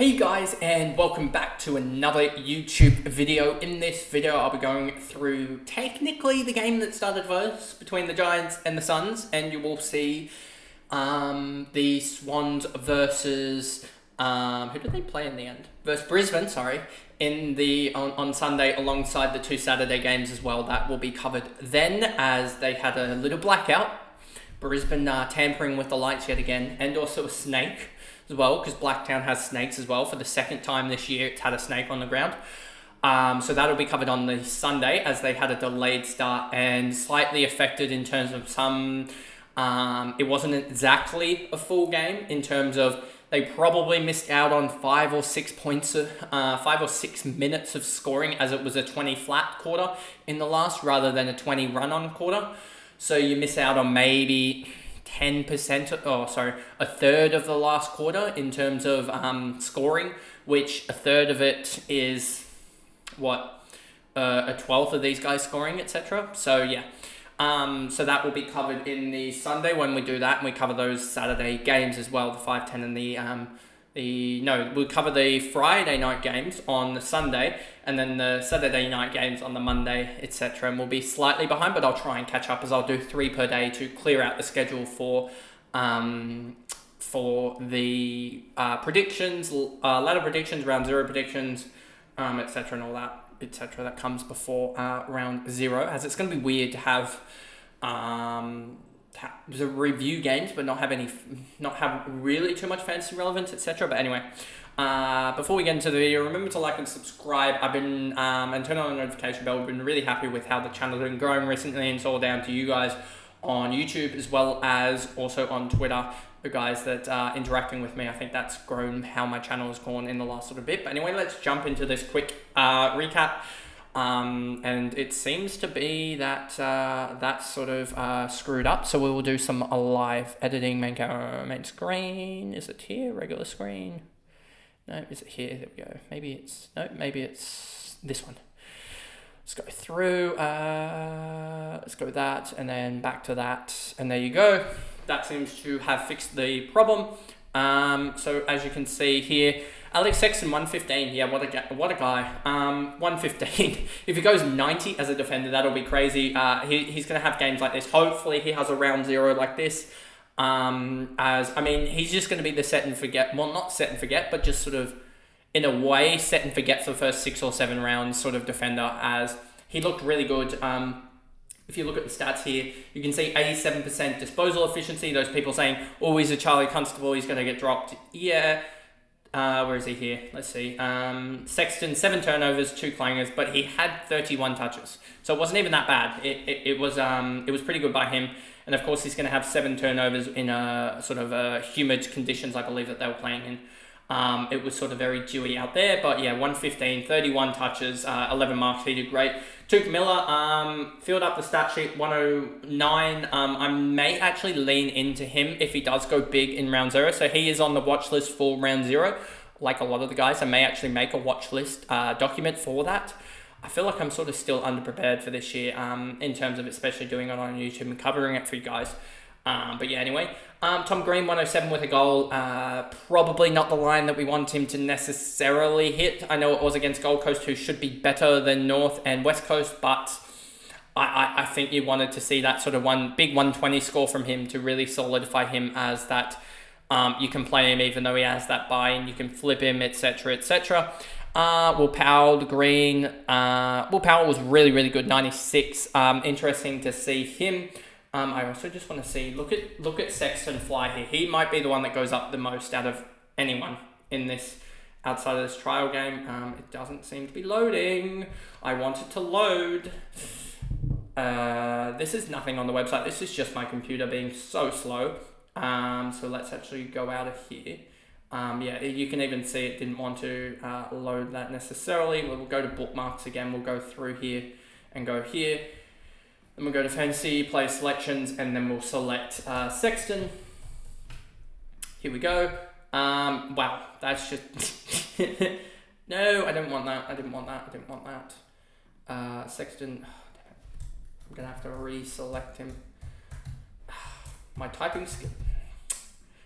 Hey guys, and welcome back to another YouTube video. In this video I'll be going through technically the game that started first between the Giants and the Suns, and you will see the Swans versus who did they play in the end? Versus Brisbane, sorry, on Sunday, alongside the two Saturday games as well. That will be covered then, as they had a little blackout. Brisbane tampering with the lights yet again, and also a snake as well, because Blacktown has snakes as well. For the second time this year, it's had a snake on the ground. So that'll be covered on the Sunday, as they had a delayed start and slightly affected in terms of some... it wasn't exactly a full game in terms of they probably missed out on 5 or 6 points, 5 or 6 minutes of scoring, as it was a 20 flat quarter in the last rather than a 20 run-on quarter. So you miss out on maybe 10%, a third of the last quarter in terms of scoring, which a third of it is a 12th of these guys scoring, etc. So yeah, so that will be covered in the Sunday when we do that, and we cover those Saturday games as well, the 5-10 and we'll cover the Friday night games on the Sunday, and then the Saturday night games on the Monday, etc. And we'll be slightly behind, but I'll try and catch up, as I'll do 3 per day to clear out the schedule for the predictions, ladder predictions, round 0 predictions, etc. and all that, etc. that comes before round 0, as it's going to be weird to have the review games but not have really too much fantasy relevance, etc. But anyway, before we get into the video, remember to like and subscribe. I've been and turn on the notification bell. We've been really happy with how the channel's been growing recently, and it's all down to you guys on YouTube as well as also on Twitter, the guys that are interacting with me. I think that's grown how my channel has gone in the last little bit. But anyway, let's jump into this quick recap. And it seems to be that that's sort of screwed up, so we will do some live editing. Main screen, is it here? Regular screen? No, is it here? There we go. Maybe it's this one. Let's go through, let's go with that, and then back to that, and there you go. That seems to have fixed the problem. So as you can see here, Alex Sexton 115. Yeah, what a guy. 115. If he goes 90 as a defender, that'll be crazy. He's gonna have games like this. Hopefully he has a round 0 like this. He's just gonna be the set and forget. Well, not set and forget, but just sort of, in a way, set and forget for the first 6 or 7 rounds sort of defender, as he looked really good. If you look at the stats here, you can see 87% disposal efficiency. Those people saying, oh, he's a Charlie Constable, he's going to get dropped. Yeah. Where is he here? Let's see. Sexton, 7 turnovers, 2 clangers, but he had 31 touches. So it wasn't even that bad. It was pretty good by him. And of course, he's going to have 7 turnovers in a sort of humid conditions, I believe, that they were playing in. It was sort of very dewy out there, but yeah, 115, 31 touches, 11 marks. He did great. Tuke Miller, filled up the stat sheet, 109. I may actually lean into him if he does go big in round 0. So he is on the watch list for round 0. Like a lot of the guys, I may actually make a watch list document for that. I feel like I'm sort of still underprepared for this year, in terms of especially doing it on YouTube and covering it for you guys. But yeah, anyway, Tom Green, 107 with a goal. Probably not the line that we want him to necessarily hit. I know it was against Gold Coast, who should be better than North and West Coast, but I think you wanted to see that sort of big 120 score from him to really solidify him as that. You can play him even though he has that buy-in. You can flip him, etc., etc. Will Powell, Green. Will Powell was really, really good, 96. Interesting to see him. I also just want to see, look at Sexton fly here. He might be the one that goes up the most out of anyone in this, outside of this trial game. It doesn't seem to be loading. I want it to load. This is nothing on the website. This is just my computer being so slow. So let's actually go out of here. Yeah, you can even see it didn't want to load that necessarily. We'll go to bookmarks again. We'll go through here and go here. Then we'll go to fantasy, player selections, and then we'll select Sexton. Here we go. Wow, that's just... No, I didn't want that. I didn't want that. Sexton... Oh, damn it. I'm going to have to reselect him. My typing skill...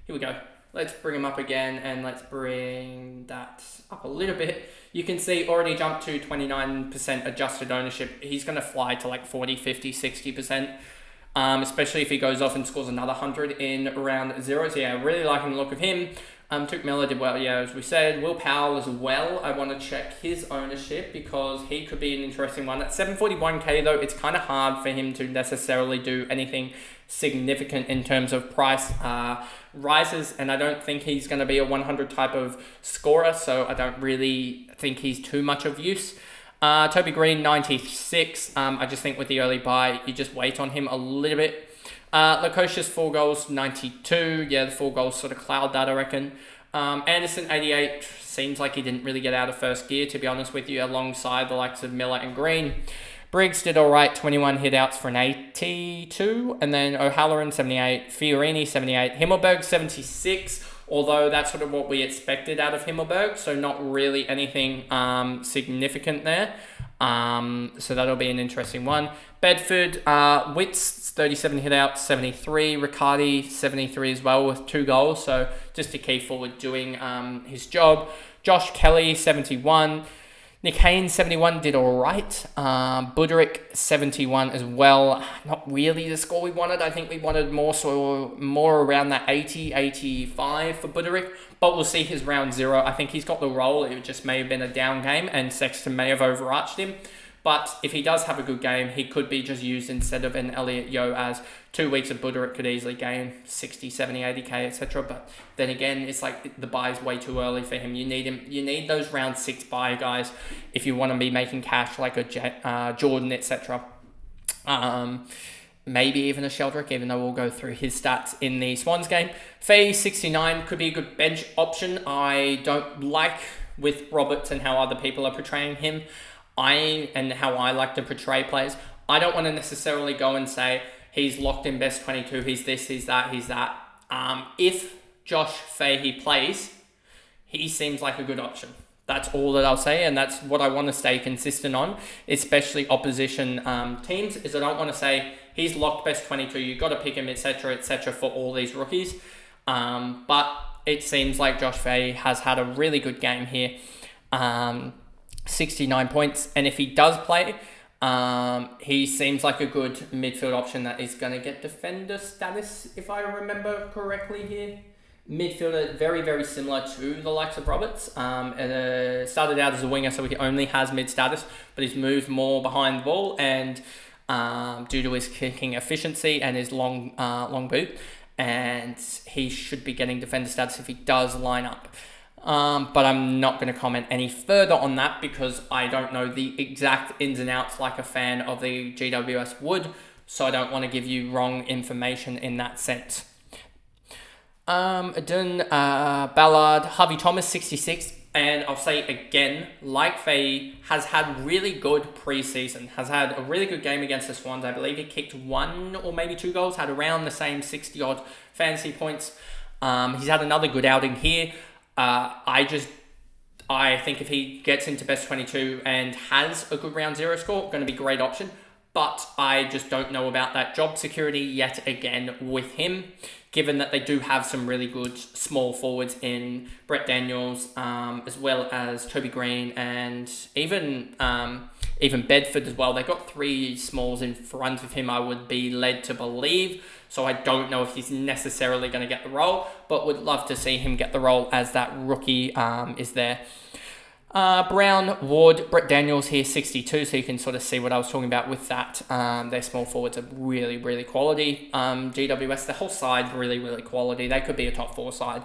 Here we go. Let's bring him up again, and let's bring that up a little bit. You can see already jumped to 29% adjusted ownership. He's going to fly to like 40, 50, 60%. Especially if he goes off and scores another 100 in round 0. So yeah, really liking the look of him. Took Miller did well, yeah, as we said. Will Powell as well. I want to check his ownership because he could be an interesting one. At 741k though, it's kind of hard for him to necessarily do anything significant in terms of price rises, and I don't think he's going to be a 100 type of scorer, so I don't really think he's too much of use. Toby Green, 96. I just think with the early buy, you just wait on him a little bit. Lukosius, 4 goals, 92. Yeah, the 4 goals sort of cloud that, I reckon. Anderson, 88. Seems like he didn't really get out of first gear, to be honest with you, alongside the likes of Miller and Green. Briggs did all right, 21 hit-outs for an 82. And then O'Halloran, 78. Fiorini, 78. Himmelberg, 76. Although that's sort of what we expected out of Himmelberg, so not really anything significant there. So that'll be an interesting one. Bedford, Witts, 37 hit-outs, 73. Riccardi, 73 as well with 2 goals, so just a key forward doing his job. Josh Kelly, 71. Nick Haynes, 71, did all right. Buderick, 71 as well. Not really the score we wanted. I think we wanted more around that 80, 85 for Buderick. But we'll see his round 0. I think he's got the role. It just may have been a down game, and Sexton may have overarched him. But if he does have a good game, he could be just used instead of an Elliot Yeo, as 2 weeks of Buderick could easily gain 60, 70, 80k, etc. But then again, it's like the buy is way too early for him. You need him. You need those round 6 buy guys if you want to be making cash like a Jordan, etc. Maybe even a Sheldrick, even though we'll go through his stats in the Swans game. Fee, 69, could be a good bench option. I don't like with Roberts and how other people are portraying him. And how I like to portray players. I don't want to necessarily go and say he's locked in best 22, he's this, he's that, he's that. If Josh Fahey plays, he seems like a good option. That's all that I'll say, and that's what I want to stay consistent on, especially opposition teams, is I don't want to say he's locked best 22, you've got to pick him, etc., for all these rookies. But it seems like Josh Fahey has had a really good game here. 69 points, and if he does play, he seems like a good midfield option that is going to get defender status, if I remember correctly here. Midfielder, very, very similar to the likes of Roberts. Started out as a winger, so he only has mid status, but he's moved more behind the ball, and due to his kicking efficiency and his long boot, and he should be getting defender status if he does line up. But I'm not going to comment any further on that because I don't know the exact ins and outs like a fan of the GWS would, so I don't want to give you wrong information in that sense. Ballard, Harvey Thomas, 66, and I'll say again, like Faye, has had really good preseason, has had a really good game against the Swans. I believe he kicked 1 or maybe 2 goals, had around the same 60-odd fantasy points. He's had another good outing here. I think if he gets into best 22 and has a good round 0 score, going to be a great option. But I just don't know about that job security yet again with him, given that they do have some really good small forwards in Brett Daniels, as well as Toby Green, and even Bedford as well. They've got 3 smalls in front of him, I would be led to believe. So I don't know if he's necessarily going to get the role, but would love to see him get the role as that rookie is there. Brown, Ward, Brett Daniels here, 62, so you can sort of see what I was talking about with that. Their small forwards are really, really quality. GWS, the whole side, really, really quality. They could be a top 4 side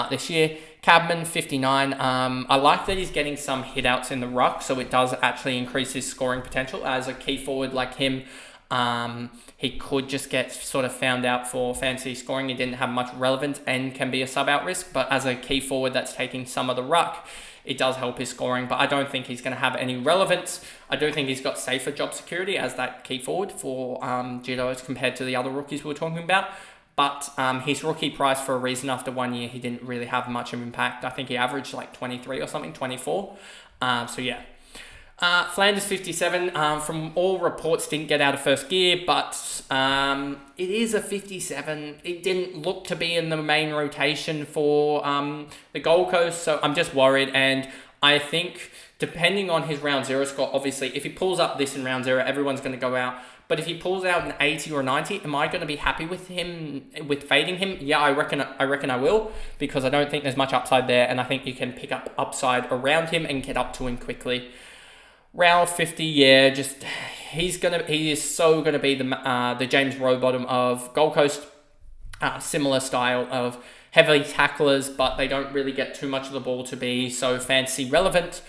this year. Cabman, 59. I like that he's getting some hit-outs in the ruck, so it does actually increase his scoring potential. As a key forward like him, he could just get sort of found out for fantasy scoring. He didn't have much relevance and can be a sub-out risk, but as a key forward that's taking some of the ruck, it does help his scoring, but I don't think he's going to have any relevance. I do think he's got safer job security as that key forward for GWS compared to the other rookies we were talking about. But his rookie price, for a reason, after 1 year, he didn't really have much of impact. I think he averaged like 23 or something, 24. So yeah. Flanders 57, from all reports, didn't get out of first gear, but it is a 57. It didn't look to be in the main rotation for the Gold Coast, so I'm just worried. And I think, depending on his round zero score, obviously, if he pulls up this in round zero, everyone's going to go out. But if he pulls out an 80 or 90, am I going to be happy with him, with fading him? Yeah, I reckon I will, because I don't think there's much upside there, and I think you can pick up upside around him and get up to him quickly. Round 50, yeah, just he is so gonna be the James Rowbottom of Gold Coast. Similar style of heavy tacklers, but they don't really get too much of the ball to be so fantasy relevant.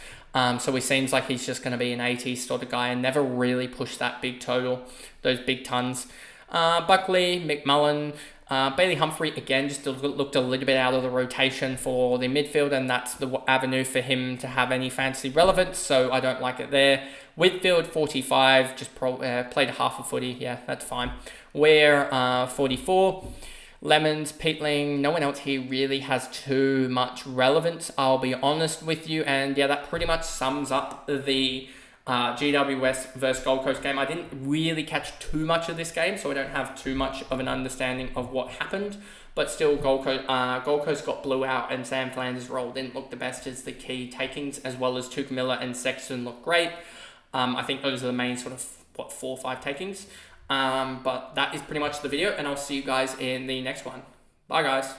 So he seems like he's just going to be an 80 sort of guy and never really push that big total, those big tons. Buckley, McMullen, Bailey Humphrey, again, just looked a little bit out of the rotation for the midfield, and that's the avenue for him to have any fantasy relevance, so I don't like it there. Whitfield, 45, just played a half a footy, yeah, that's fine. Ware, 44. Lemons, Peatling, no one else here really has too much relevance, I'll be honest with you. And yeah, that pretty much sums up the GWS versus Gold Coast game. I didn't really catch too much of this game, so I don't have too much of an understanding of what happened. But still, Gold Coast got blew out, and Sam Flanders' role didn't look the best as the key takings, as well as Tuke Miller and Sexton looked great. I think those are the main sort of, 4 or 5 takings. But that is pretty much the video, and I'll see you guys in the next one. Bye, guys.